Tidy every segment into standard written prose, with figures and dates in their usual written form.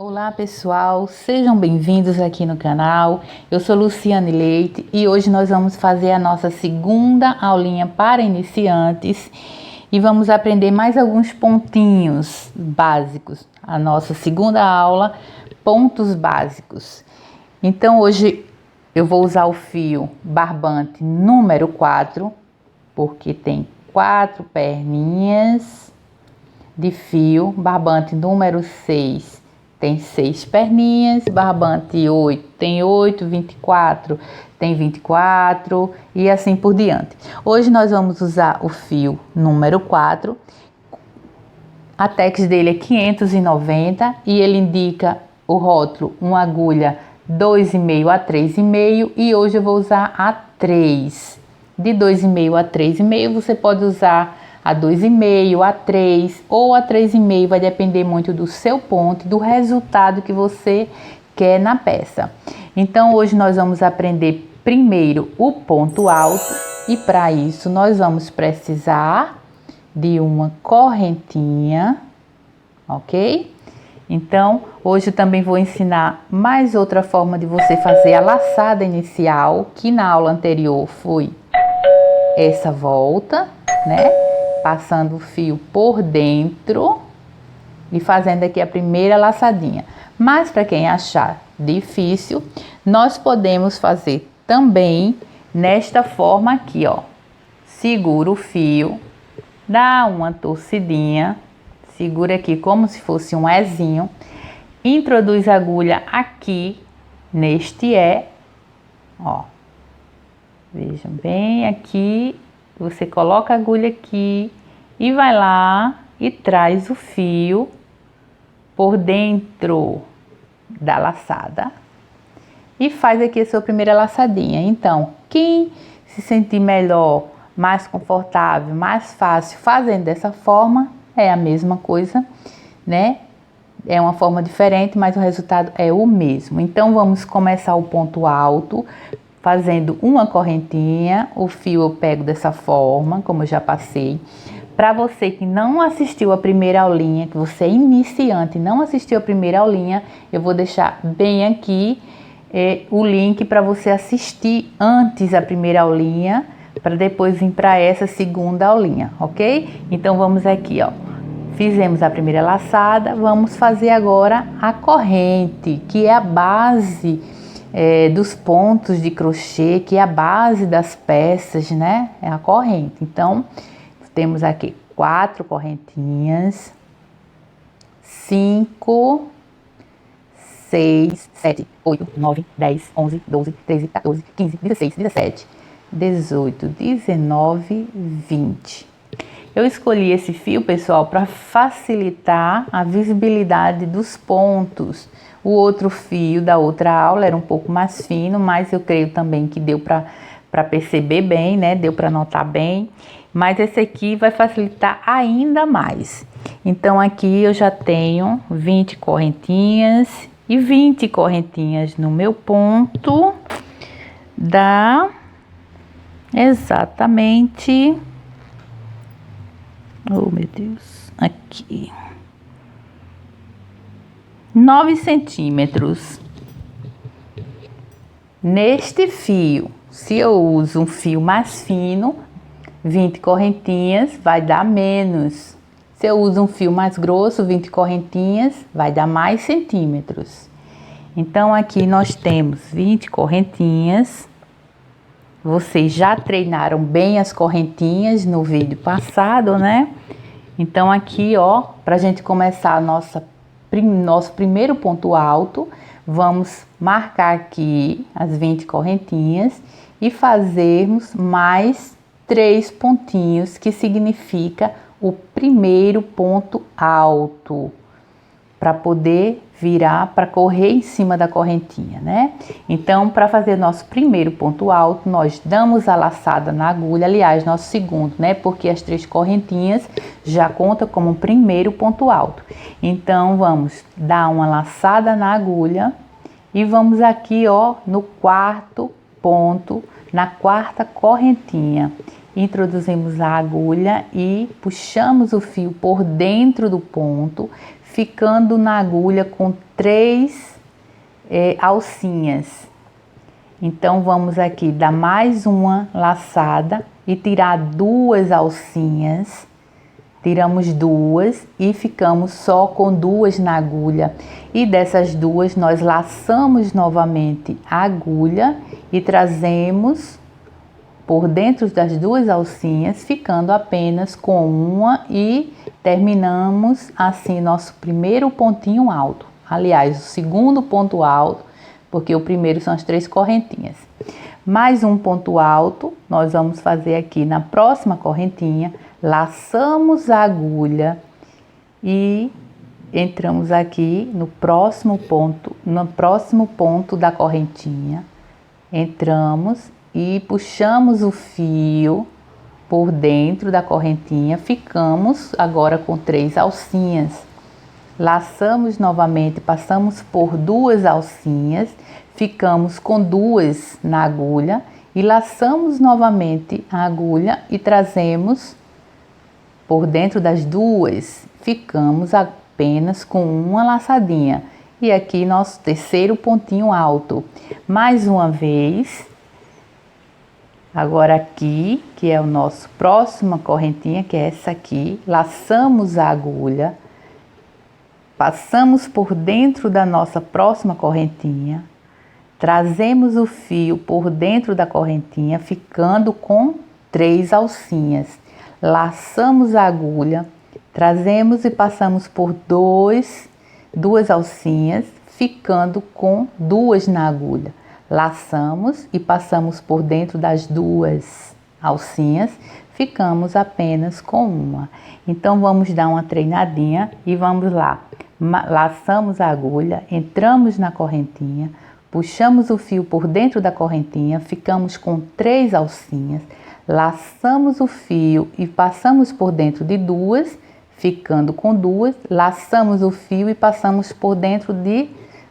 Olá pessoal, sejam bem-vindos aqui no canal. Eu sou Luciane Leite e hoje nós vamos fazer a nossa segunda aulinha para iniciantes e vamos aprender mais alguns pontinhos básicos. A nossa segunda aula, pontos básicos. Então hoje eu vou usar o fio barbante número 4, porque tem 4 perninhas de fio, barbante número 6. Tem 6 perninhas, barbante 8 tem 8, 24 tem 24 e assim por diante. Hoje nós vamos usar o fio número 4, a tex dele é 590 e ele indica o rótulo uma agulha 2,5 a 3,5 e hoje eu vou usar a 3. De 2,5 a 3,5 você pode usar a 2,5, a 3 ou a 3,5, vai depender muito do seu ponto, do resultado que você quer na peça. Então hoje nós vamos aprender primeiro o ponto alto e para isso nós vamos precisar de uma correntinha, ok? Então hoje eu também vou ensinar mais outra forma de você fazer a laçada inicial, que na aula anterior foi essa volta, né? Passando o fio por dentro e fazendo aqui a primeira laçadinha. Mas para quem achar difícil, nós podemos fazer também nesta forma aqui, ó. Segura o fio, dá uma torcidinha, segura aqui como se fosse um Ezinho, introduz a agulha aqui neste ó. Vejam bem aqui. Você coloca a agulha aqui e vai lá e traz o fio por dentro da laçada e faz aqui a sua primeira laçadinha. Então, quem se sentir melhor, mais confortável, mais fácil fazendo dessa forma, é a mesma coisa, né? É uma forma diferente, mas o resultado é o mesmo. Então, vamos começar o ponto alto fazendo uma correntinha. O fio eu pego dessa forma, como eu já passei. Para você que não assistiu a primeira aulinha, que você é iniciante e não assistiu a primeira aulinha, eu vou deixar bem aqui o link para você assistir antes a primeira aulinha, para depois vir para essa segunda aulinha, ok? Então vamos aqui, ó. Fizemos a primeira laçada, vamos fazer agora a corrente, que é a base dos pontos de crochê, que é a base das peças, né? É a corrente. Então, temos aqui 4 correntinhas, 5, 6, 7, 8, 9, 10, 11, 12, 13, 14, 15, 16, 17, 18, 19, 20. Eu escolhi esse fio, pessoal, para facilitar a visibilidade dos pontos. O outro fio da outra aula era um pouco mais fino, mas eu creio também que deu para perceber bem, né? Deu para notar bem. Mas esse aqui vai facilitar ainda mais. Então aqui eu já tenho 20 correntinhas e 20 correntinhas no meu ponto. Dá exatamente... Oh, meu Deus, aqui 9 centímetros. Neste fio, se eu uso um fio mais fino, 20 correntinhas vai dar menos. Se eu uso um fio mais grosso, 20 correntinhas vai dar mais centímetros. Então aqui nós temos 20 correntinhas. Vocês já treinaram bem as correntinhas no vídeo passado, né? Então aqui, ó, pra gente começar nosso primeiro ponto alto, vamos marcar aqui as 20 correntinhas e fazermos mais 3 pontinhos, que significa o primeiro ponto alto, para poder virar, para correr em cima da correntinha, né? Então, para fazer nosso primeiro ponto alto, nós damos a laçada na agulha, aliás, nosso segundo, né? Porque as 3 correntinhas já conta como um primeiro ponto alto. Então, vamos dar uma laçada na agulha e vamos aqui, ó, no quarto ponto, na quarta correntinha. introduzimos a agulha e puxamos o fio por dentro do ponto, ficando na agulha com 3 alcinhas. Então vamos aqui dar mais uma laçada e tirar 2 alcinhas. Tiramos 2 e ficamos só com 2 na agulha. E dessas 2 nós laçamos novamente a agulha e trazemos por dentro das 2 alcinhas, ficando apenas com uma, e terminamos assim nosso primeiro pontinho alto. Aliás, o segundo ponto alto, porque o primeiro são as 3 correntinhas. Mais um ponto alto, nós vamos fazer aqui na próxima correntinha, laçamos a agulha e entramos aqui no próximo ponto da correntinha. Entramos e puxamos o fio por dentro da correntinha, ficamos agora com 3 alcinhas. Laçamos novamente, passamos por 2 alcinhas, ficamos com 2 na agulha e laçamos novamente a agulha e trazemos por dentro das 2, ficamos apenas com uma laçadinha. E aqui nosso terceiro pontinho alto. Mais uma vez, agora aqui, que é o nosso próxima correntinha, que é essa aqui, laçamos a agulha, passamos por dentro da nossa próxima correntinha, trazemos o fio por dentro da correntinha, ficando com 3 alcinhas. Laçamos a agulha, trazemos e passamos por 2 alcinhas, ficando com 2 na agulha. Laçamos e passamos por dentro das 2 alcinhas, ficamos apenas com uma. Então vamos dar uma treinadinha e vamos lá. Laçamos a agulha, entramos na correntinha, puxamos o fio por dentro da correntinha, ficamos com 3 alcinhas, laçamos o fio e passamos por dentro de 2, ficando com 2, laçamos o fio e passamos por dentro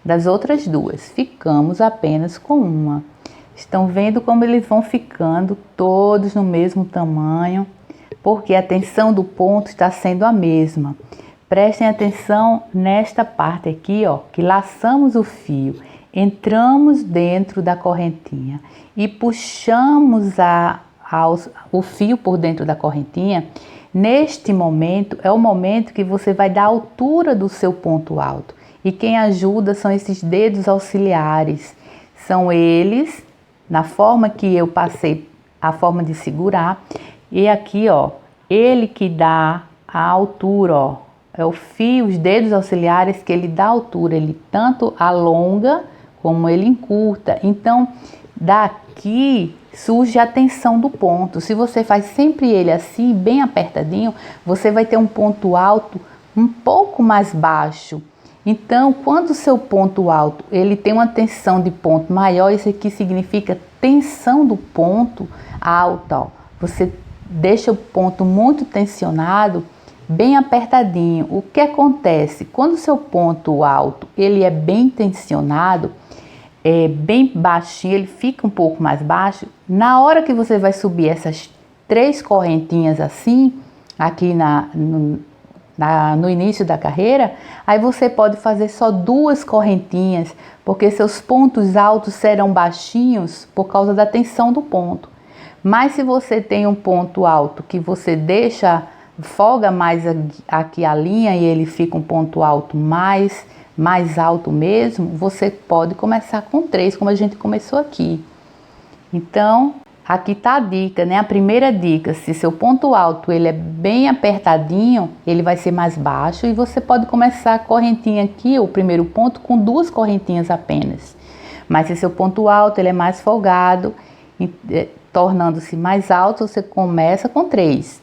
das outras 2, ficamos apenas com uma. Estão vendo como eles vão ficando todos no mesmo tamanho, porque a tensão do ponto está sendo a mesma. Prestem atenção nesta parte aqui, ó, que laçamos o fio, entramos dentro da correntinha e puxamos o fio por dentro da correntinha. Neste momento é o momento que você vai dar a altura do seu ponto alto. E quem ajuda são esses dedos auxiliares. São eles, na forma que eu passei, a forma de segurar. E aqui, ó, ele que dá a altura, ó. É o fio, os dedos auxiliares que ele dá a altura. Ele tanto alonga como ele encurta. Então, daqui surge a tensão do ponto. Se você faz sempre ele assim, bem apertadinho, você vai ter um ponto alto um pouco mais baixo. Então, quando o seu ponto alto ele tem uma tensão de ponto maior, isso aqui significa tensão do ponto alta. Ó. Você deixa o ponto muito tensionado, bem apertadinho. O que acontece? Quando o seu ponto alto ele é bem tensionado, bem baixinho, ele fica um pouco mais baixo. Na hora que você vai subir essas 3 correntinhas assim, aqui no início da carreira, aí você pode fazer só 2 correntinhas, porque seus pontos altos serão baixinhos por causa da tensão do ponto. Mas se você tem um ponto alto que você folga mais aqui a linha e ele fica um ponto alto mais alto mesmo, você pode começar com 3, como a gente começou aqui. Então, aqui tá a dica, né? A primeira dica, se seu ponto alto ele é bem apertadinho, ele vai ser mais baixo e você pode começar a correntinha aqui, o primeiro ponto, com 2 correntinhas apenas. Mas se seu ponto alto ele é mais folgado, tornando-se mais alto, você começa com 3.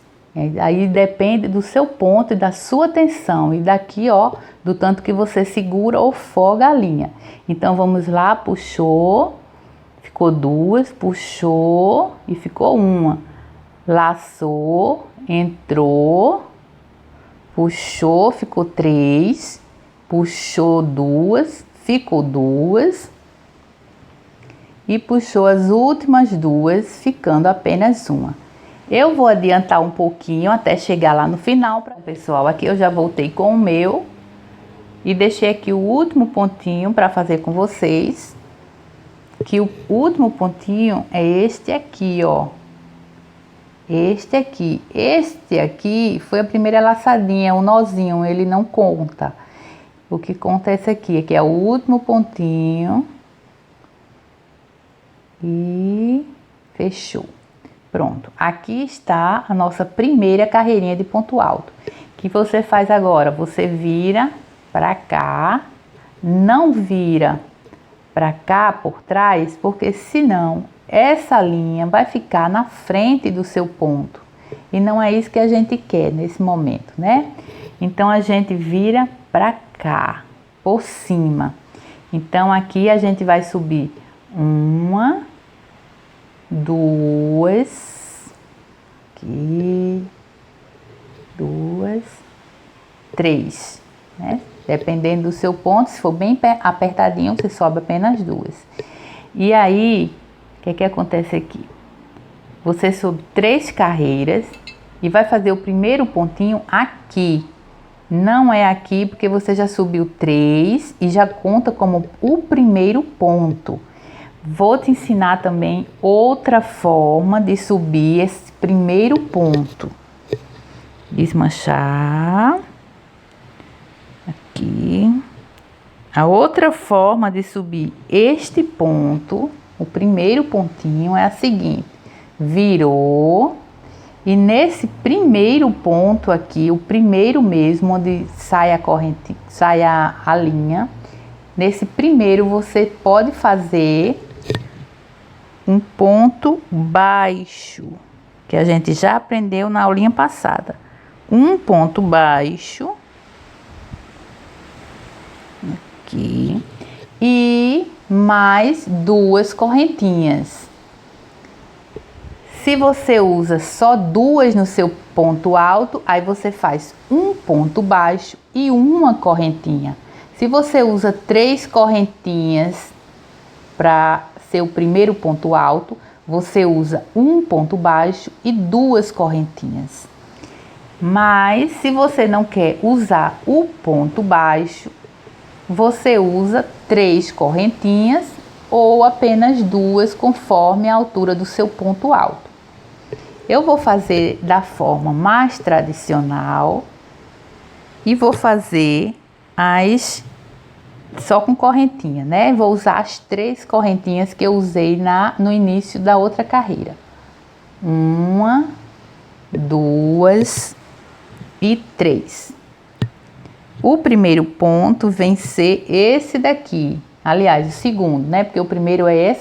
Aí depende do seu ponto e da sua tensão. E daqui, ó, do tanto que você segura ou folga a linha. Então, vamos lá, puxou, ficou 2, puxou e ficou 1. Laçou, entrou, puxou, ficou 3, puxou 2, ficou 2. E puxou as últimas 2, ficando apenas 1. Eu vou adiantar um pouquinho até chegar lá no final. Pessoal, aqui eu já voltei com o meu e deixei aqui o último pontinho para fazer com vocês. Que o último pontinho é este aqui, ó. Este aqui foi a primeira laçadinha, o nozinho, ele não conta. O que conta é esse aqui, que é o último pontinho. E fechou. Pronto, aqui está a nossa primeira carreirinha de ponto alto. O que você faz agora? Você vira para cá, não vira para cá por trás, porque senão essa linha vai ficar na frente do seu ponto. E não é isso que a gente quer nesse momento, né? Então a gente vira para cá, por cima. Então aqui a gente vai subir uma, duas, aqui, duas, três, né? Dependendo do seu ponto, se for bem apertadinho, você sobe apenas duas. E aí, o que acontece aqui? Você sobe 3 carreiras e vai fazer o primeiro pontinho aqui. Não é aqui porque você já subiu 3 e já conta como o primeiro ponto. Vou te ensinar também outra forma de subir esse primeiro ponto. Desmanchar. Aqui. A outra forma de subir este ponto, o primeiro pontinho, é a seguinte. Virou. E nesse primeiro ponto aqui, o primeiro mesmo, onde sai a corrente, sai a linha. Nesse primeiro você pode fazer um ponto baixo, que a gente já aprendeu na aulinha passada. Um ponto baixo, aqui, e mais 2 correntinhas. Se você usa só 2 no seu ponto alto, aí você faz um ponto baixo e uma correntinha. Se você usa 3 correntinhas para seu primeiro ponto alto, você usa um ponto baixo e 2 correntinhas. Mas se você não quer usar o ponto baixo, você usa 3 correntinhas ou apenas 2, conforme a altura do seu ponto alto. Eu vou fazer da forma mais tradicional e vou fazer só com correntinha, né? Vou usar as 3 correntinhas que eu usei no início da outra carreira. 1, 2 e 3. O primeiro ponto vem ser esse daqui. Aliás, o segundo, né? Porque o primeiro é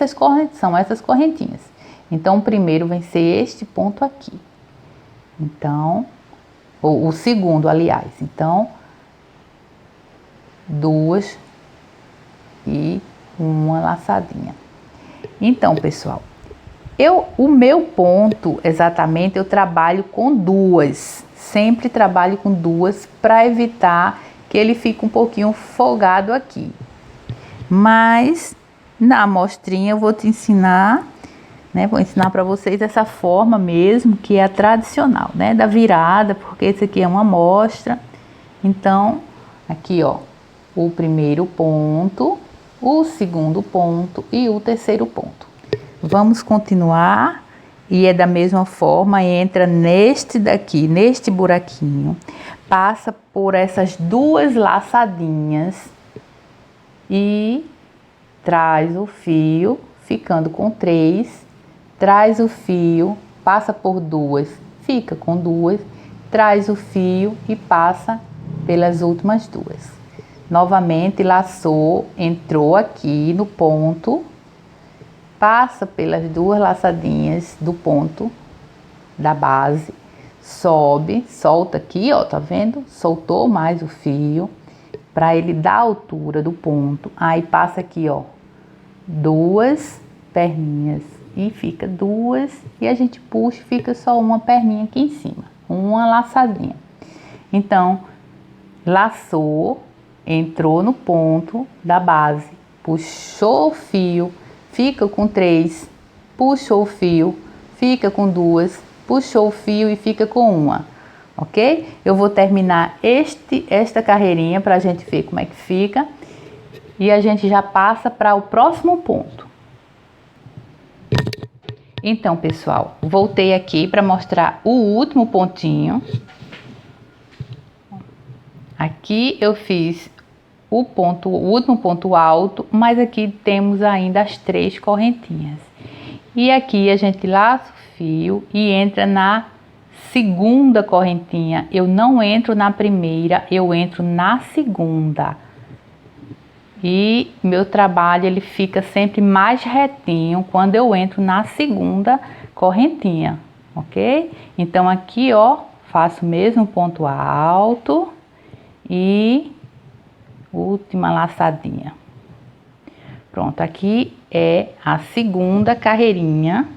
são essas correntinhas. Então, o primeiro vem ser este ponto aqui. Então, o segundo, aliás. Então, 2 e uma laçadinha. Então, pessoal, o meu ponto, exatamente, eu trabalho com 2. Sempre trabalho com 2 para evitar que ele fique um pouquinho folgado aqui. Mas, na amostrinha, eu vou te ensinar, né? Vou ensinar para vocês essa forma mesmo, que é a tradicional, né? Da virada, porque esse aqui é uma amostra. Então, aqui, ó, o primeiro ponto, o segundo ponto e o terceiro ponto. Vamos continuar e é da mesma forma, entra neste daqui, neste buraquinho, passa por essas 2 laçadinhas e traz o fio, ficando com 3, traz o fio, passa por 2, fica com 2, traz o fio e passa pelas últimas 2. Novamente laçou, entrou aqui no ponto, passa pelas 2 laçadinhas do ponto da base, sobe, solta aqui, ó, tá vendo? Soltou mais o fio para ele dar a altura do ponto. Aí passa aqui, ó, 2 perninhas e fica 2 e a gente puxa, fica só uma perninha aqui em cima, uma laçadinha. Então, laçou, entrou no ponto da base, puxou o fio, fica com 3, puxou o fio, fica com 2, puxou o fio e fica com uma, ok? Eu vou terminar esta carreirinha para a gente ver como é que fica e a gente já passa para o próximo ponto. Então, pessoal, voltei aqui para mostrar o último pontinho. Aqui eu fiz o último ponto alto, mas aqui temos ainda as 3 correntinhas. E aqui a gente laça o fio e entra na segunda correntinha. Eu não entro na primeira, eu entro na segunda. E meu trabalho ele fica sempre mais retinho quando eu entro na segunda correntinha, ok? Então aqui, ó, faço o mesmo ponto alto e última laçadinha. Pronto, aqui é a segunda carreirinha.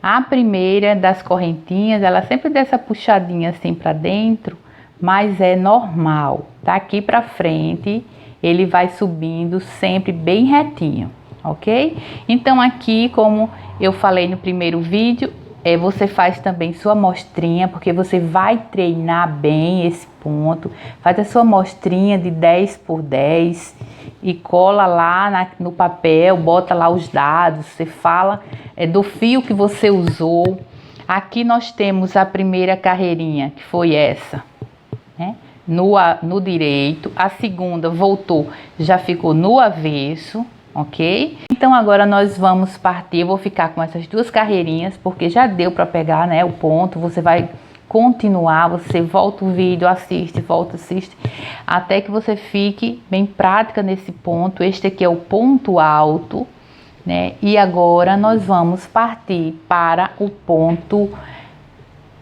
A primeira das correntinhas, ela sempre dá essa puxadinha assim para dentro, mas é normal. Daqui para frente, ele vai subindo sempre bem retinho, ok? Então aqui, como eu falei no primeiro vídeo, você faz também sua amostrinha, porque você vai treinar bem esse ponto. Faz a sua amostrinha de 10 por 10 e cola lá no papel, bota lá os dados, você fala do fio que você usou. Aqui nós temos a primeira carreirinha, que foi essa, né? No direito, a segunda voltou, já ficou no avesso, ok? Então agora nós vamos partir, eu vou ficar com essas 2 carreirinhas, porque já deu para pegar, né, o ponto. Você vai continuar, você volta o vídeo, assiste, volta, assiste, até que você fique bem prática nesse ponto. Este aqui é o ponto alto, né? E agora nós vamos partir para o ponto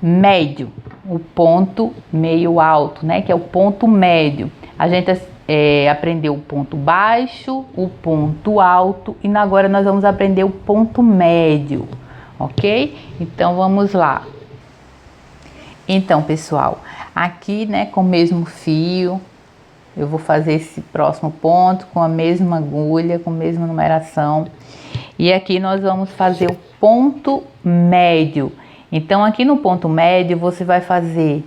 médio, o ponto meio alto, né? Que é o ponto médio. A gente aprendeu o ponto baixo, o ponto alto e agora nós vamos aprender o ponto médio, ok? Então vamos lá. Então, pessoal, aqui, né, com o mesmo fio, eu vou fazer esse próximo ponto com a mesma agulha, com a mesma numeração. E aqui nós vamos fazer o ponto médio. Então, aqui no ponto médio, você vai fazer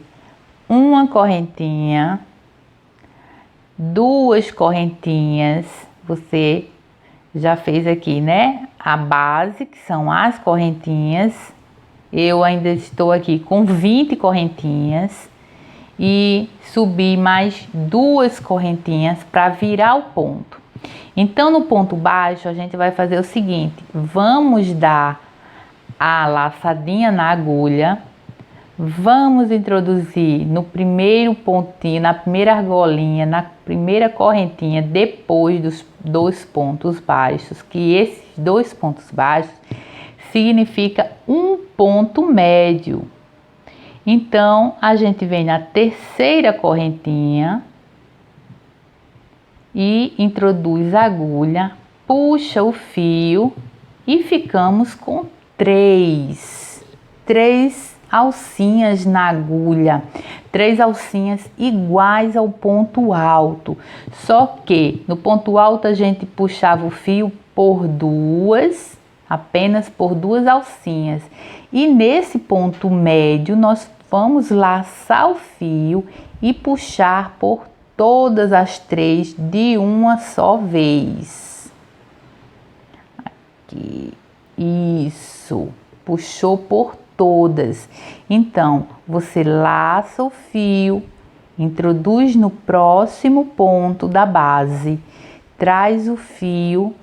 uma correntinha, 2 correntinhas, você já fez aqui, né? A base, que são as correntinhas. Eu ainda estou aqui com 20 correntinhas e subi mais 2 correntinhas para virar o ponto. Então, no ponto baixo, a gente vai fazer o seguinte: vamos dar a laçadinha na agulha, vamos introduzir no primeiro pontinho, na primeira argolinha, na primeira correntinha, depois dos 2 pontos baixos, que esses 2 pontos baixos significa um ponto médio. Então, a gente vem na terceira correntinha e introduz a agulha, puxa o fio e ficamos com 3 alcinhas na agulha, 3 alcinhas iguais ao ponto alto. Só que no ponto alto a gente puxava o fio por 2, apenas por 2 alcinhas. E nesse ponto médio nós vamos laçar o fio e puxar por todas as 3 de uma só vez. Aqui, isso, puxou por todas. Então, você laça o fio, introduz no próximo ponto da base, traz o fio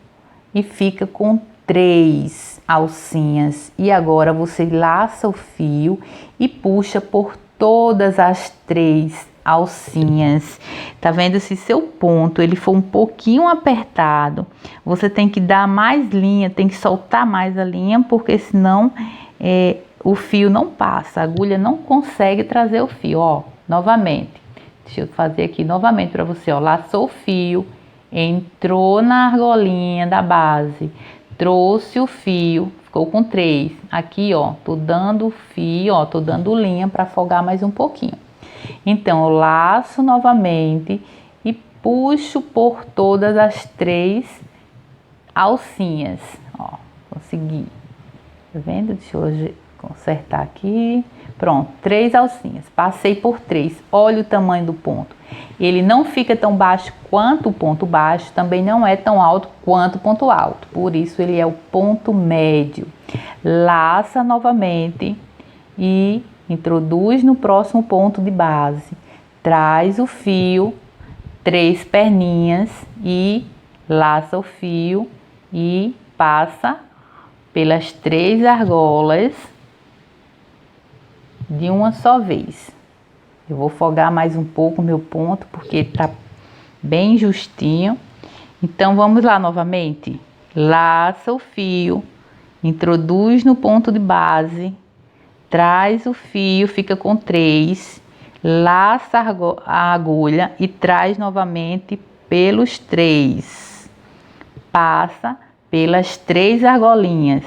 e fica com 3 alcinhas. E agora você laça o fio e puxa por todas as 3 alcinhas. Tá vendo? Se seu ponto ele for um pouquinho apertado, você tem que dar mais linha, tem que soltar mais a linha, porque senão o fio não passa, a agulha não consegue trazer o fio. Ó, novamente, deixa eu fazer aqui novamente para você, ó, laçou o fio, entrou na argolinha da base, trouxe o fio, ficou com 3. Aqui, ó, tô dando fio, ó, tô dando linha para folgar mais um pouquinho. Então, eu laço novamente e puxo por todas as 3 alcinhas, ó, consegui. Tá vendo? Deixa eu consertar aqui. Pronto, 3 alcinhas. Passei por 3. Olha o tamanho do ponto. Ele não fica tão baixo quanto o ponto baixo, também não é tão alto quanto o ponto alto. Por isso ele é o ponto médio. Laça novamente e introduz no próximo ponto de base. Traz o fio, 3 perninhas e laça o fio e passa pelas 3 argolas de uma só vez. Eu vou folgar mais um pouco o meu ponto, porque tá bem justinho. Então, vamos lá novamente. Laça o fio, introduz no ponto de base, traz o fio, fica com 3, laça a agulha e traz novamente pelos 3. Passa pelas 3 argolinhas,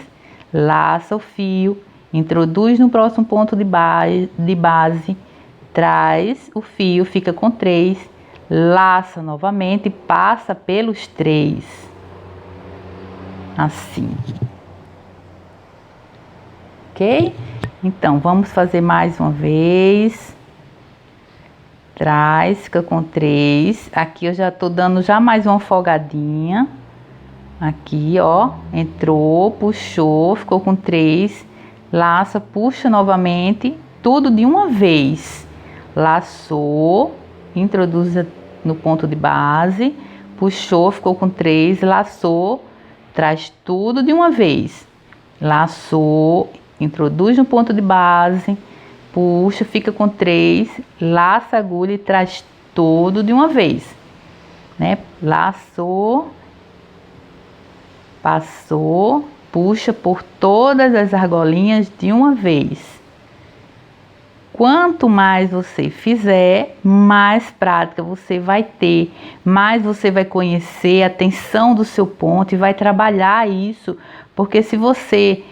laça o fio, introduz no próximo ponto de base, traz o fio, fica com 3, laça novamente e passa pelos 3, assim, ok? Então, vamos fazer mais uma vez, traz, fica com 3, aqui eu já tô dando já mais uma folgadinha, aqui ó, entrou, puxou, ficou com 3, laça, puxa novamente, tudo de uma vez. Laçou, introduz no ponto de base, puxou, ficou com 3, laçou, traz tudo de uma vez. Laçou, introduz no ponto de base, puxa, fica com 3, laça a agulha e traz tudo de uma vez, né? Laçou, passou, puxa por todas as argolinhas de uma vez. Quanto mais você fizer, mais prática você vai ter, mais você vai conhecer a tensão do seu ponto e vai trabalhar isso, porque se você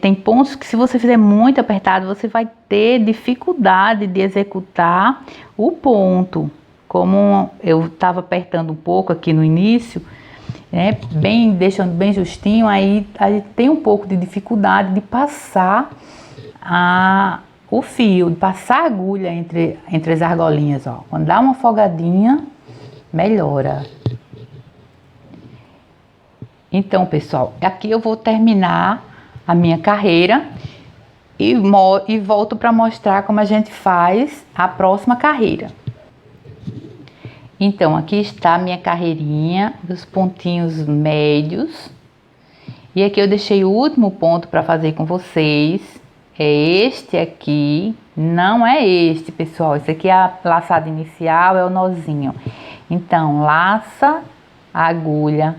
tem pontos que se você fizer muito apertado, você vai ter dificuldade de executar o ponto. Como eu estava apertando um pouco aqui no início, deixando bem justinho, aí a gente tem um pouco de dificuldade de passar o fio, de passar a agulha entre as argolinhas, ó. Quando dá uma folgadinha, melhora. Então, pessoal, aqui eu vou terminar a minha carreira e volto para mostrar como a gente faz a próxima carreira. Então, aqui está a minha carreirinha dos pontinhos médios. E aqui eu deixei o último ponto para fazer com vocês. É este aqui, não é este, pessoal. Esse aqui é a laçada inicial, é o nozinho. Então, laça a agulha,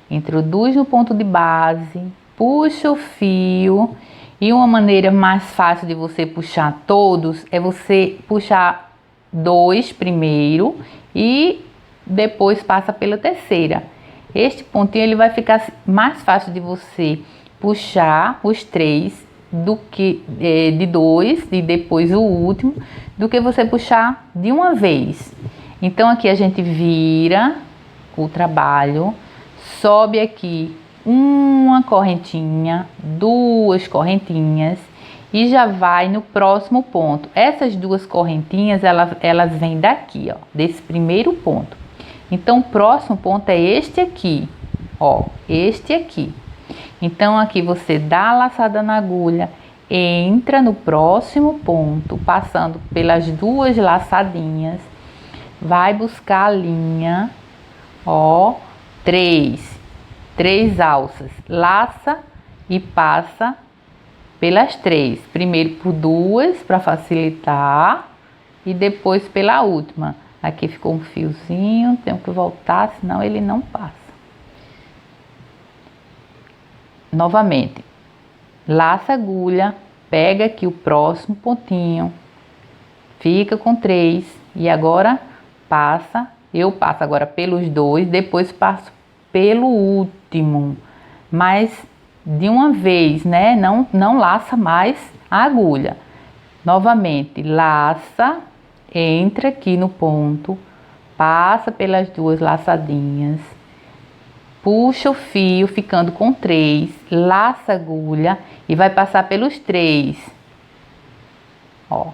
introduz no ponto de base, puxa o fio. E uma maneira mais fácil de você puxar todos é você puxar 2 primeiro e depois passa pela terceira. Este pontinho ele vai ficar mais fácil de você puxar os 3 do que de 2 e depois o último, do que você puxar de uma vez. Então aqui a gente vira o trabalho, sobe aqui uma correntinha, 2 correntinhas e já vai no próximo ponto. Essas 2 correntinhas, elas vêm daqui, ó, desse primeiro ponto. Então, o próximo ponto é este aqui, ó, este aqui. Então, aqui você dá a laçada na agulha, entra no próximo ponto, passando pelas 2 laçadinhas, vai buscar a linha, ó, 3 alças, laça e passa pelas 3, primeiro por 2 para facilitar e depois pela última. Aqui ficou um fiozinho, tenho que voltar, senão ele não passa. Novamente, laça a agulha, pega aqui o próximo pontinho, fica com 3 e agora eu passo agora pelos 2, depois passo pelo último, mas de uma vez, né? Não laça mais a agulha. Novamente, laça, entra aqui no ponto, passa pelas 2 laçadinhas, puxa o fio ficando com 3, laça a agulha e vai passar pelos 3, ó,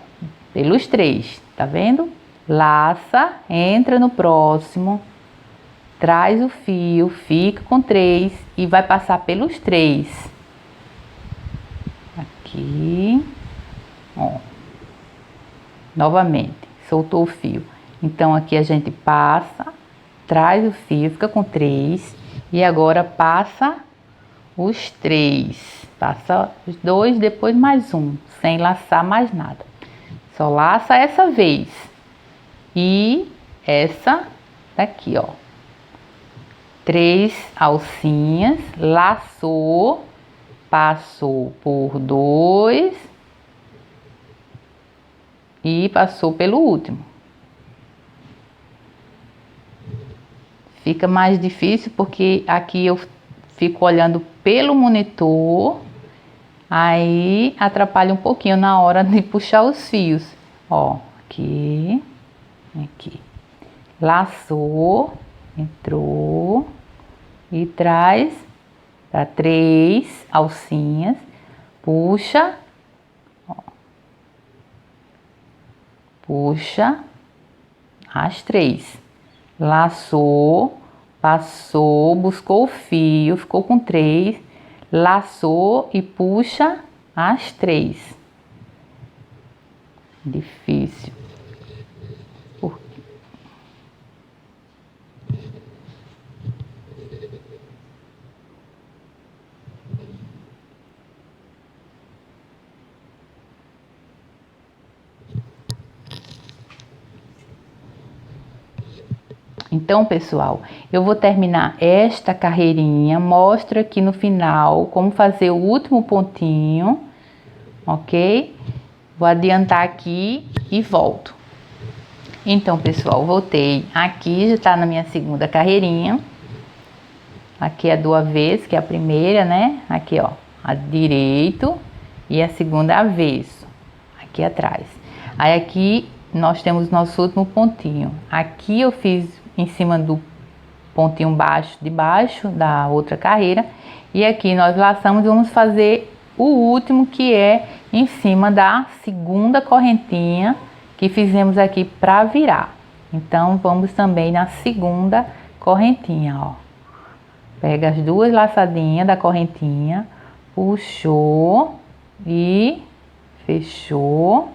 pelos 3, tá vendo? Laça, entra no próximo, traz o fio, fica com 3 e vai passar pelos 3. Aqui, ó, novamente, soltou o fio. Então aqui a gente passa, traz o fio, fica com 3 e agora passa os 3. Passa os 2, depois mais um, sem laçar mais nada. Só laça essa vez. E essa daqui, ó. 3 alcinhas, laçou, passou por 2 e passou pelo último. Fica mais difícil porque aqui eu fico olhando pelo monitor, aí atrapalha um pouquinho na hora de puxar os fios. Ó, aqui, aqui. Laçou, entrou e traz para 3 alcinhas, puxa, ó, puxa as 3. Laçou, passou, buscou o fio, ficou com 3, laçou e puxa as 3. Difícil. Então, pessoal, eu vou terminar esta carreirinha, mostro aqui no final como fazer o último pontinho, ok? Vou adiantar aqui e volto. Então, pessoal, voltei aqui, já tá na minha segunda carreirinha. Aqui é do avesso, que é a primeira, né? Aqui, ó, a direito e a segunda avesso, aqui atrás. Aí aqui nós temos nosso último pontinho. Aqui eu fiz em cima do pontinho baixo de baixo da outra carreira e aqui nós laçamos e vamos fazer o último, que é em cima da segunda correntinha que fizemos aqui para virar. Então vamos também na segunda correntinha, ó, pega as duas laçadinhas da correntinha, puxou e fechou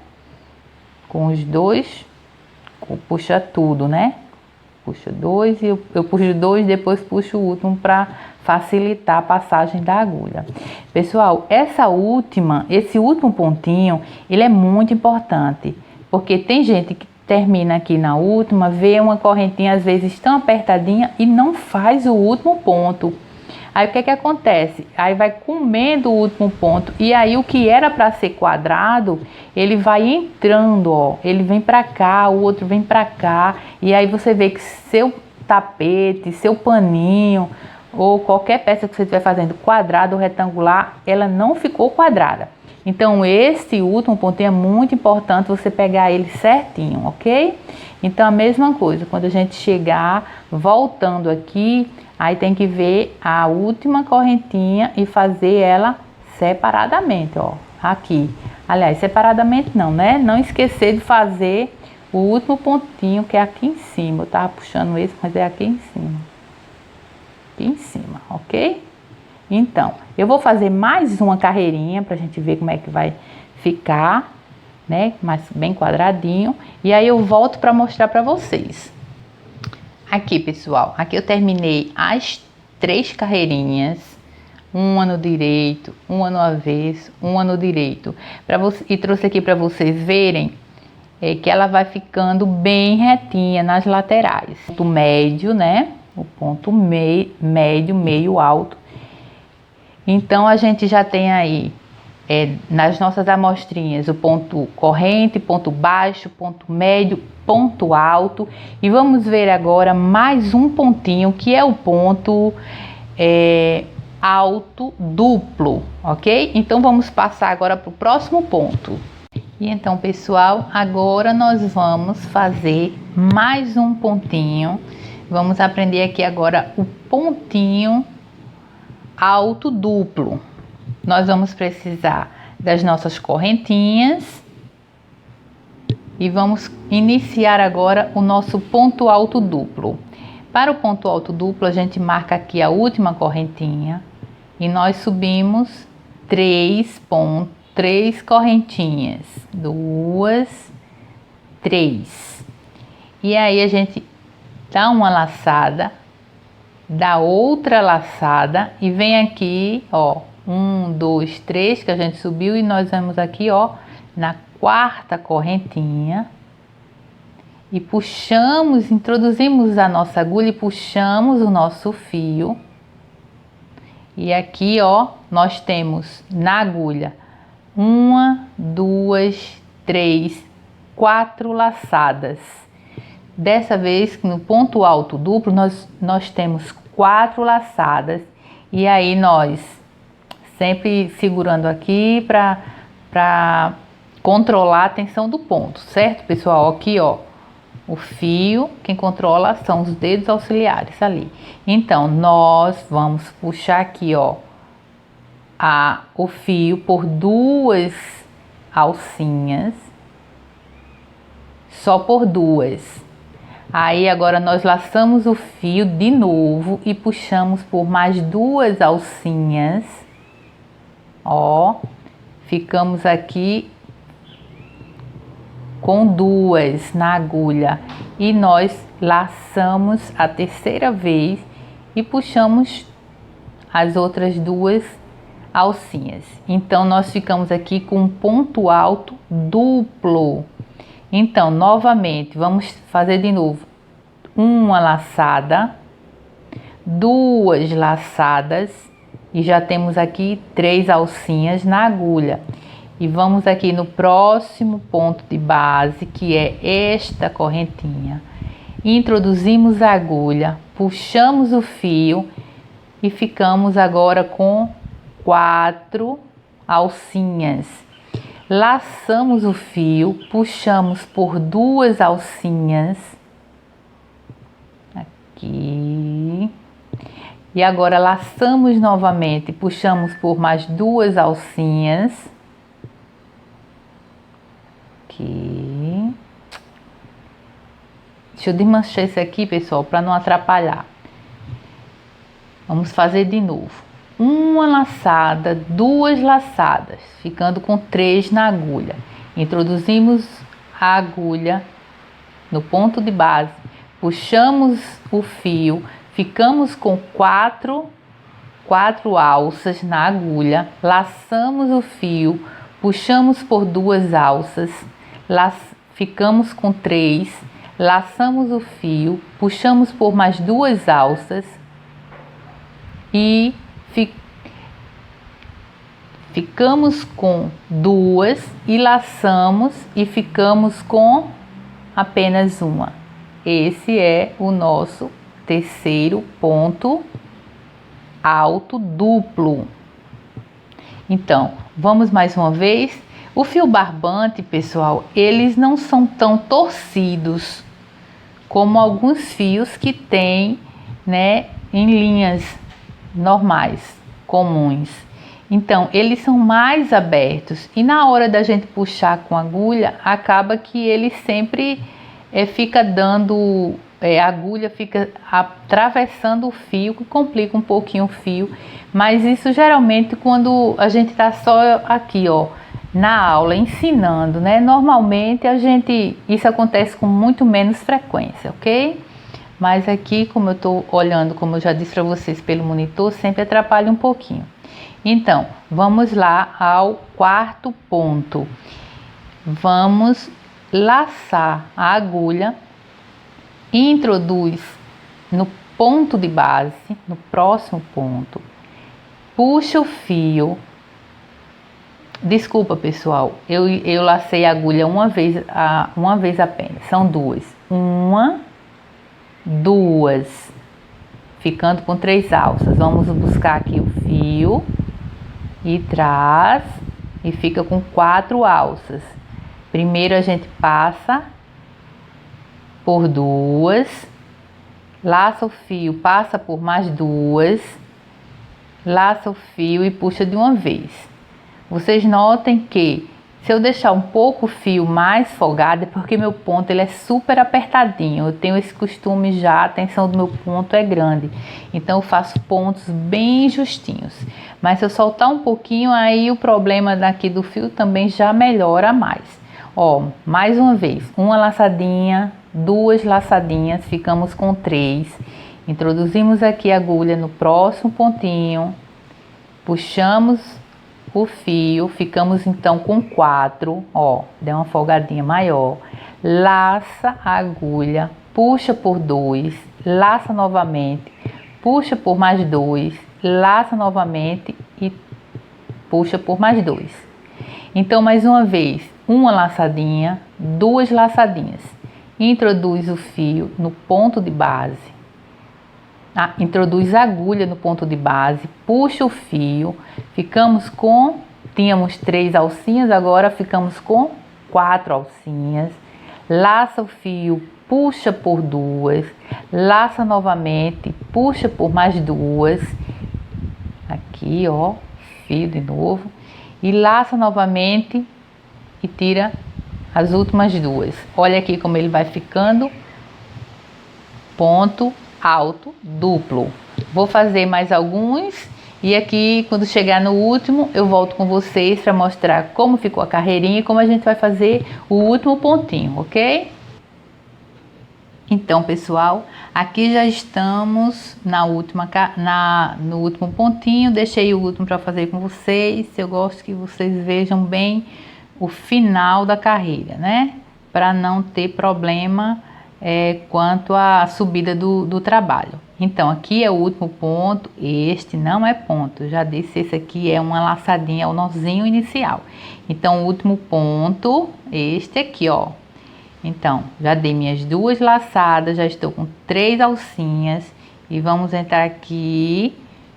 com os dois, puxa tudo, né? Puxa 2 e eu puxo 2, depois puxo o último para facilitar a passagem da agulha. Pessoal, esse último pontinho, ele é muito importante, porque tem gente que termina aqui na última, vê uma correntinha às vezes tão apertadinha e não faz o último ponto. Aí o que que acontece? Aí vai comendo o último ponto e aí o que era para ser quadrado, ele vai entrando, ó, ele vem para cá, o outro vem para cá e aí você vê que seu tapete, seu paninho ou qualquer peça que você estiver fazendo quadrado ou retangular, ela não ficou quadrada. Então esse último pontinho é muito importante você pegar ele certinho, ok? Então a mesma coisa, quando a gente chegar voltando aqui, aí tem que ver a última correntinha e fazer ela separadamente, ó, aqui. Aliás, separadamente não, né? Não esquecer de fazer o último pontinho, que é aqui em cima. Eu tava puxando esse, mas é aqui em cima. Aqui em cima, ok? Então, eu vou fazer mais uma carreirinha pra gente ver como é que vai ficar, né? Mas bem quadradinho. E aí eu volto pra mostrar pra vocês. Aqui, pessoal, aqui eu terminei as 3 carreirinhas, uma no direito, uma no avesso, uma no direito, e trouxe aqui para vocês verem que ela vai ficando bem retinha nas laterais. Ponto médio, né? O ponto médio, meio alto. Então a gente já tem aí nas nossas amostrinhas o ponto corrente, ponto baixo, ponto médio, ponto alto, e vamos ver agora mais um pontinho que é o ponto alto duplo, ok? Então vamos passar agora para o próximo ponto. E então, pessoal, agora nós vamos fazer mais um pontinho Vamos aprender aqui agora o pontinho alto duplo. Nós vamos precisar das nossas correntinhas e vamos iniciar agora o nosso ponto alto duplo. Para o ponto alto duplo, a gente marca aqui a última correntinha e nós subimos três correntinhas, 2, 3. E aí a gente dá uma laçada, dá outra laçada e vem aqui, ó, 1, 2, 3 que a gente subiu e nós vamos aqui, ó, na quarta correntinha e puxamos, introduzimos a nossa agulha e puxamos o nosso fio. E aqui, ó, nós temos na agulha 1, 2, 3, 4 laçadas. Dessa vez, no ponto alto duplo, nós temos 4 laçadas. E aí nós sempre segurando aqui para controlar a tensão do ponto, certo, pessoal? Aqui, ó, o fio, quem controla são os dedos auxiliares ali. Então, nós vamos puxar aqui, ó, o fio por 2 alcinhas, só por 2. Aí agora nós laçamos o fio de novo e puxamos por mais 2 alcinhas, ó, ficamos aqui com 2 na agulha e nós laçamos a terceira vez e puxamos as outras 2 alcinhas. Então nós ficamos aqui com um ponto alto duplo. Então, novamente, vamos fazer de novo. Uma laçada, 2 laçadas e já temos aqui 3 alcinhas na agulha. E vamos aqui no próximo ponto de base, que é esta correntinha. Introduzimos a agulha, puxamos o fio e ficamos agora com 4 alcinhas. Laçamos o fio, puxamos por 2 alcinhas, aqui, e agora laçamos novamente, puxamos por mais 2 alcinhas, aqui. Deixa eu desmanchar isso aqui, pessoal, para não atrapalhar. Vamos fazer de novo. Uma laçada, 2 laçadas, ficando com 3 na agulha. Introduzimos a agulha no ponto de base, puxamos o fio, ficamos com 4 alças na agulha, laçamos o fio, puxamos por 2 alças, ficamos com 3, laçamos o fio, puxamos por mais 2 alças e ficamos com 2 e laçamos e ficamos com apenas uma. Esse é o nosso terceiro ponto alto duplo. Então, vamos mais uma vez. O fio barbante, pessoal, eles não são tão torcidos como alguns fios que tem, né, em linhas normais, comuns. Então, eles são mais abertos e na hora da gente puxar com a agulha, acaba que ele sempre fica dando, a agulha fica atravessando o fio, que complica um pouquinho o fio, mas isso geralmente quando a gente está só aqui, ó, na aula ensinando, né? Normalmente isso acontece com muito menos frequência, ok? Mas aqui, como eu estou olhando, como eu já disse para vocês pelo monitor, sempre atrapalha um pouquinho. Então, vamos lá ao quarto ponto. Vamos laçar a agulha, introduz no ponto de base, no próximo ponto, puxa o fio. Desculpa, pessoal, eu lacei a agulha uma vez apenas, são 2. 1, 2, ficando com 3 alças. Vamos buscar aqui o fio e traz e fica com 4 alças. Primeiro a gente passa por 2, laça o fio, passa por mais duas, laça o fio e puxa de uma vez. Vocês notem que se eu deixar um pouco o fio mais folgado, é porque meu ponto ele é super apertadinho. Eu tenho esse costume já, a tensão do meu ponto é grande. Então eu faço pontos bem justinhos. Mas se eu soltar um pouquinho, aí o problema daqui do fio também já melhora mais. Ó, mais uma vez, uma laçadinha, duas laçadinhas, ficamos com 3. Introduzimos aqui a agulha no próximo pontinho, puxamos o fio, ficamos então com 4, ó, deu uma folgadinha maior, laça a agulha, puxa por 2, laça novamente, puxa por mais 2, laça novamente e puxa por mais 2. Então, mais uma vez, uma laçadinha, duas laçadinhas, introduz o fio no ponto de base, introduz a agulha no ponto de base, puxa o fio, tínhamos 3 alcinhas, agora ficamos com 4 alcinhas, laça o fio, puxa por 2, laça novamente, puxa por mais 2, aqui ó, fio de novo, e laça novamente e tira as últimas 2. Olha aqui como ele vai ficando, ponto alto duplo. Vou fazer mais alguns e aqui quando chegar no último eu volto com vocês para mostrar como ficou a carreirinha e como a gente vai fazer o último pontinho, ok? Então pessoal, aqui já estamos no último pontinho, deixei o último para fazer com vocês. Eu gosto que vocês vejam bem o final da carreira, né? Para não ter problema quanto à subida do trabalho. Então aqui é o último ponto, este não é ponto, já disse, esse aqui é uma laçadinha, é o nozinho inicial. Então o último ponto, este aqui ó. Então já dei minhas 2 laçadas, já estou com 3 alcinhas e vamos entrar aqui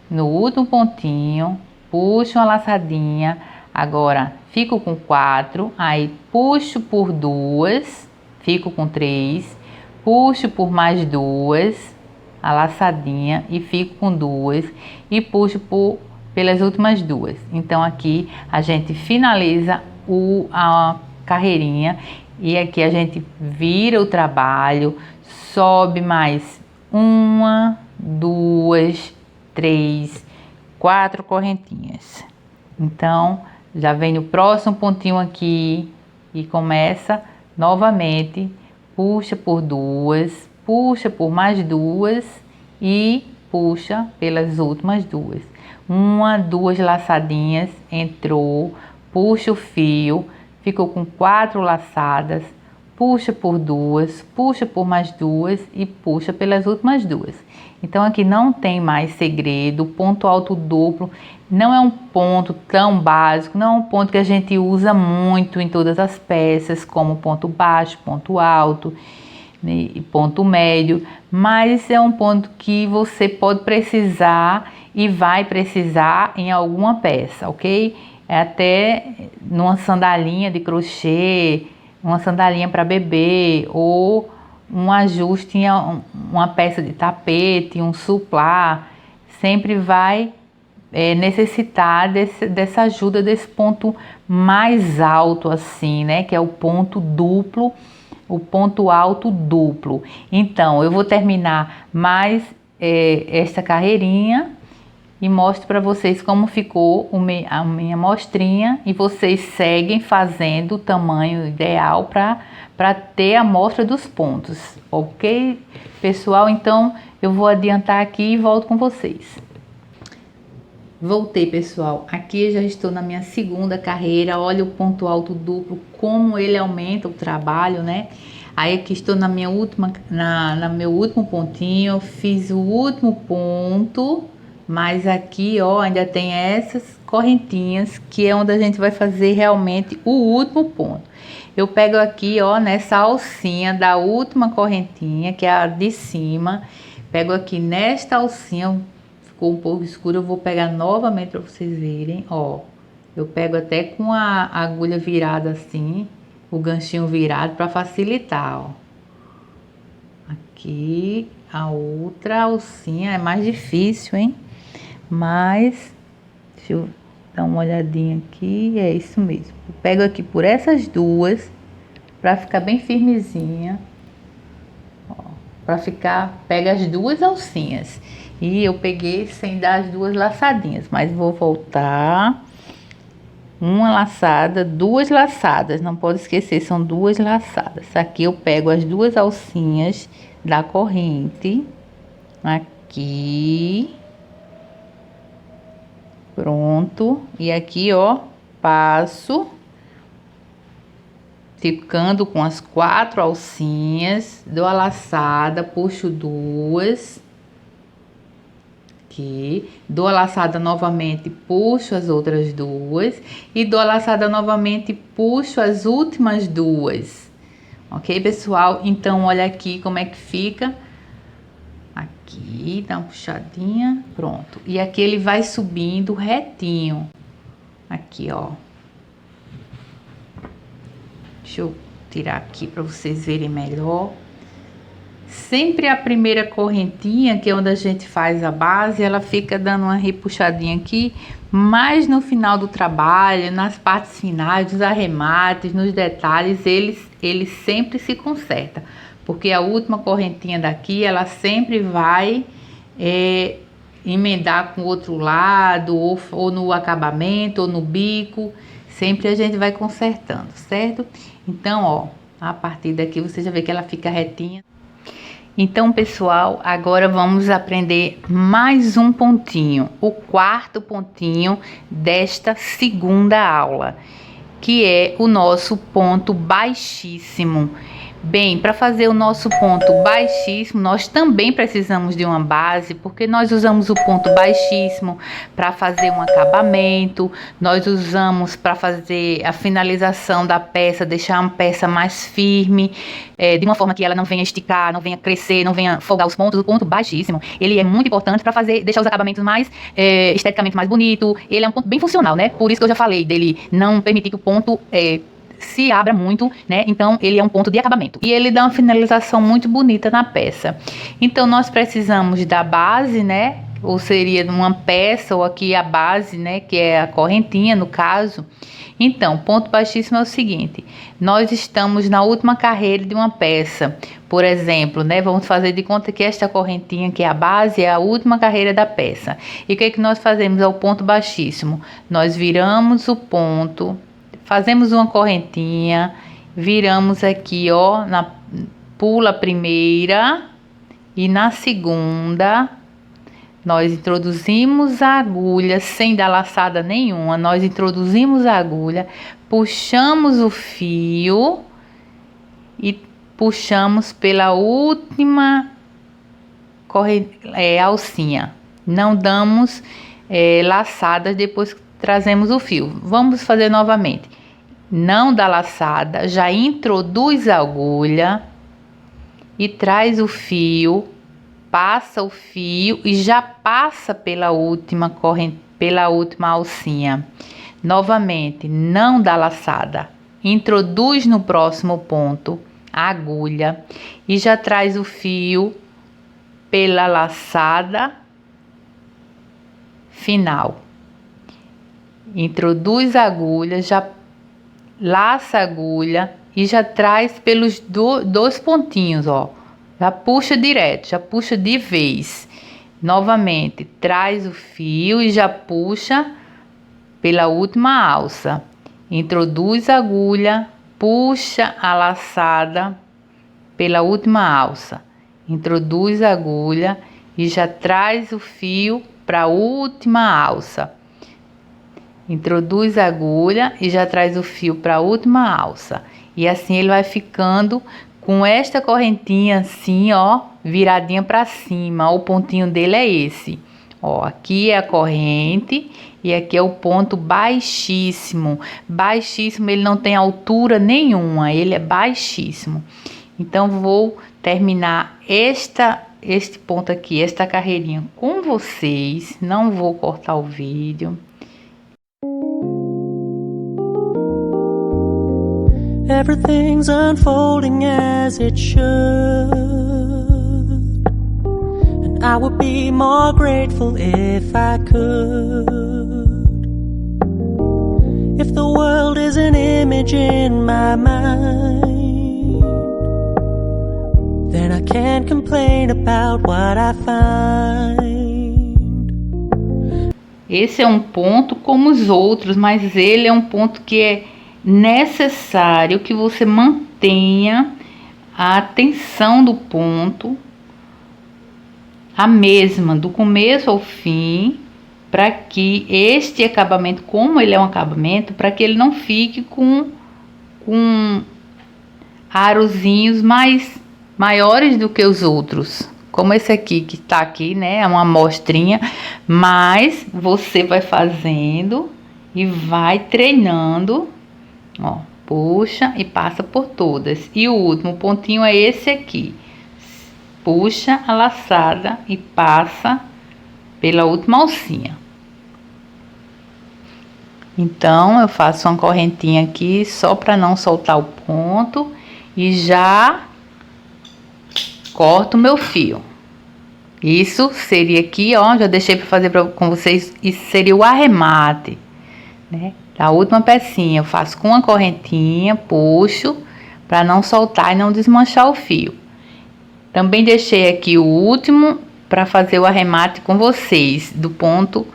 no último pontinho, puxo uma laçadinha, agora fico com 4, aí puxo por 2, fico com 3, puxo por mais 2, a laçadinha e fico com 2 e puxo pelas últimas 2. Então aqui a gente finaliza a carreirinha e aqui a gente vira o trabalho, sobe mais 1, 2, 3, 4 correntinhas. Então já vem o próximo pontinho aqui e começa novamente, puxa por 2, puxa por mais 2 e puxa pelas últimas 2. 1, 2 laçadinhas, entrou, puxa o fio, ficou com 4 laçadas, puxa por 2, puxa por mais 2 e puxa pelas últimas 2. Então aqui não tem mais segredo, ponto alto duplo não é um ponto tão básico, não é um ponto que a gente usa muito em todas as peças, como ponto baixo, ponto alto, né, e ponto médio, mas é um ponto que você pode precisar e vai precisar em alguma peça, ok? É até numa sandalinha de crochê, uma sandalinha para bebê ou um ajuste em uma peça de tapete, um suplá, sempre vai necessitar dessa ajuda desse ponto mais alto assim, né? Que é o ponto duplo, o ponto alto duplo. Então, eu vou terminar mais esta carreirinha e mostro para vocês como ficou a minha mostrinha e vocês seguem fazendo o tamanho ideal para ter a amostra dos pontos, ok? Pessoal, então eu vou adiantar aqui e volto com vocês. Voltei, pessoal, aqui já estou na minha segunda carreira, olha o ponto alto duplo, como ele aumenta o trabalho, né? Aí aqui estou na minha última, meu último pontinho, eu fiz o último ponto, mas aqui, ó, ainda tem essas correntinhas, que é onde a gente vai fazer realmente o último ponto. Eu pego aqui, ó, nessa alcinha da última correntinha, que é a de cima, pego aqui nesta alcinha, ficou um pouco escuro, eu vou pegar novamente para vocês verem, ó. Eu pego até com a agulha virada assim, o ganchinho virado para facilitar, ó. aqui a outra alcinha. É mais difícil, hein? Mas, deixa eu dar uma olhadinha aqui. É isso mesmo. Eu pego aqui por essas duas, pra ficar bem firmezinha. Ó, pra ficar, pega as duas alcinhas. E eu peguei sem dar as duas laçadinhas, mas vou voltar. Uma laçada, duas laçadas, não pode esquecer, são duas laçadas. Aqui eu pego as duas alcinhas da corrente, aqui, pronto. E aqui, ó, passo, ficando com as 4 alcinhas, dou a laçada, puxo duas. Aqui, dou a laçada novamente, puxo as outras duas e dou a laçada novamente, puxo as últimas duas. Ok, pessoal? Então, olha aqui como é que fica. Aqui, dá uma puxadinha, pronto. E aqui ele vai subindo retinho. Aqui, ó. Deixa eu tirar aqui para vocês verem melhor. Sempre a primeira correntinha, que é onde a gente faz a base, ela fica dando uma repuxadinha aqui, mas no final do trabalho, nas partes finais, nos arremates, nos detalhes, eles sempre se conserta, porque a última correntinha daqui, ela sempre vai emendar com o outro lado, ou no acabamento, ou no bico, sempre a gente vai consertando, certo? Então, ó, a partir daqui você já vê que ela fica retinha. Então, pessoal, agora vamos aprender mais um pontinho, o 4º pontinho desta segunda aula, que é o nosso ponto baixíssimo. Bem, para fazer o nosso ponto baixíssimo, nós também precisamos de uma base, porque nós usamos o ponto baixíssimo para fazer um acabamento, nós usamos para fazer a finalização da peça, deixar uma peça mais firme, de uma forma que ela não venha esticar, não venha crescer, não venha folgar os pontos. O ponto baixíssimo, ele é muito importante para deixar os acabamentos mais esteticamente mais bonito. Ele é um ponto bem funcional, né? Por isso que eu já falei dele não permitir que o ponto se abra muito, né? Então ele é um ponto de acabamento e ele dá uma finalização muito bonita na peça. Então nós precisamos da base, né? Ou seria uma peça, ou aqui a base, né? Que é a correntinha no caso. Então, ponto baixíssimo é o seguinte: nós estamos na última carreira de uma peça, por exemplo, né? Vamos fazer de conta que esta correntinha, que é a base, é a última carreira da peça. E o que é que nós fazemos ao ponto baixíssimo? Nós viramos o ponto, fazemos uma correntinha, viramos aqui, ó, pula a primeira e na segunda nós introduzimos a agulha sem dar laçada nenhuma. Nós introduzimos a agulha, puxamos o fio e puxamos pela última alcinha. Não damos laçadas depois que trazemos o fio. Vamos fazer novamente. Não dá laçada, já introduz a agulha e traz o fio, passa o fio e já passa pela última corrente, pela última alcinha. Novamente, não dá laçada, introduz no próximo ponto a agulha e já traz o fio pela laçada final. Introduz a agulha, já laça a agulha e já traz pelos dois pontinhos, ó. Já puxa direto, já puxa de vez. Novamente, traz o fio e já puxa pela última alça. Introduz a agulha, puxa a laçada pela última alça. Introduz a agulha e já traz o fio para a última alça. Introduz a agulha e já traz o fio para a última alça. E assim ele vai ficando com esta correntinha assim, ó, viradinha para cima. O pontinho dele é esse. Ó, aqui é a corrente e aqui é o ponto baixíssimo. Baixíssimo, ele não tem altura nenhuma, ele é baixíssimo. Então vou terminar este ponto aqui, esta carreirinha com vocês. Não vou cortar o vídeo. Everything's unfolding as it should. I would be more grateful if I could. If the world is an image in my mind, then I can't complain about what I find. Esse é um ponto como os outros, mas ele é um ponto que é necessário que você mantenha a atenção do ponto a mesma, do começo ao fim, para que este acabamento, como ele é um acabamento, para que ele não fique com arozinhos maiores do que os outros. Como esse aqui, que tá aqui, né, é uma amostrinha, mas você vai fazendo e vai treinando, ó, puxa e passa por todas. E o último pontinho é esse aqui. Puxa a laçada e passa pela última alcinha. Então, eu faço uma correntinha aqui só para não soltar o ponto e já corto o meu fio. Isso seria aqui, ó, já deixei para fazer com vocês, isso seria o arremate, né? Da última pecinha, eu faço com uma correntinha, puxo para não soltar e não desmanchar o fio. Também deixei aqui o último para fazer o arremate com vocês do ponto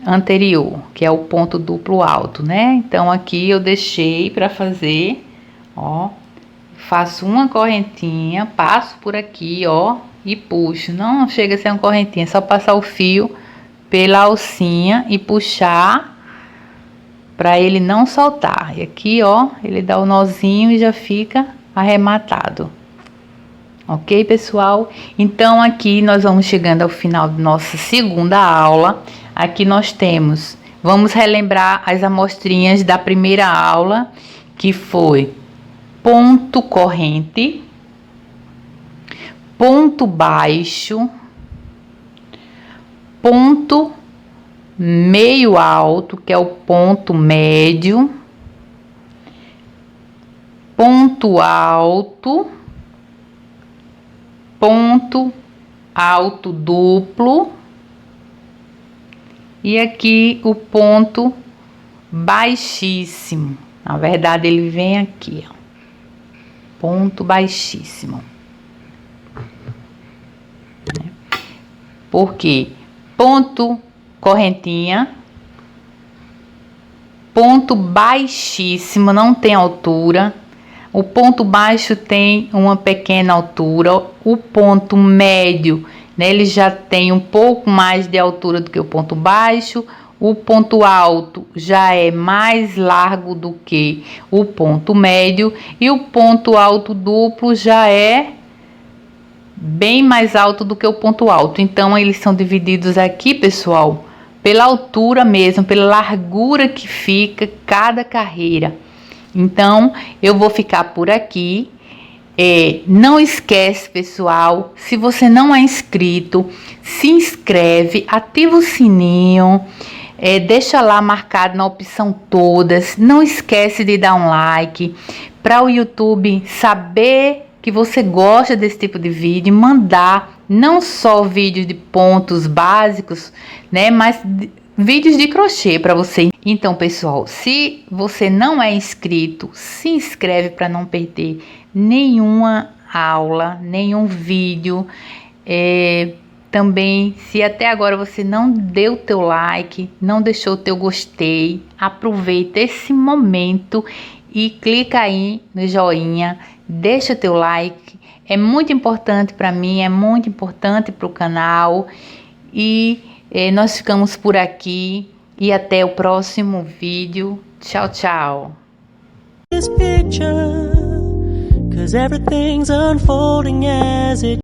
anterior, que é o ponto duplo alto, né? Então aqui eu deixei para fazer, ó, faço uma correntinha, passo por aqui, ó, e puxo. Não chega a ser uma correntinha, é só passar o fio pela alcinha e puxar para ele não soltar. E aqui, ó, ele dá o nozinho e já fica arrematado. Ok, pessoal? Então, aqui nós vamos chegando ao final da nossa segunda aula. Aqui nós temos, vamos relembrar as amostrinhas da primeira aula, que foi ponto corrente, ponto baixo, ponto meio alto, que é o ponto médio, ponto alto, ponto alto duplo e aqui o ponto baixíssimo. Na verdade, ele vem aqui, ó, ponto baixíssimo. Porque ponto correntinha, ponto baixíssimo não tem altura. O ponto baixo tem uma pequena altura, o ponto médio, né, ele já tem um pouco mais de altura do que o ponto baixo, o ponto alto já é mais largo do que o ponto médio e o ponto alto duplo já é bem mais alto do que o ponto alto. Então, eles são divididos aqui, pessoal, pela altura mesmo, pela largura que fica cada carreira. Então, eu vou ficar por aqui. Não esquece, pessoal, se você não é inscrito, se inscreve, ativa o sininho, deixa lá marcado na opção todas. Não esquece de dar um like para o YouTube saber que você gosta desse tipo de vídeo, mandar não só vídeos de pontos básicos, né, mas vídeos de crochê para você. Então, pessoal, se você não é inscrito, se inscreve para não perder nenhuma aula, nenhum vídeo. Também, se até agora você não deu teu like, não deixou teu gostei, aproveita esse momento e clica aí no joinha, deixa teu like. É muito importante para mim, é muito importante para o canal. E nós ficamos por aqui e até o próximo vídeo. Tchau, tchau. This picture, 'cause everything's unfolding as it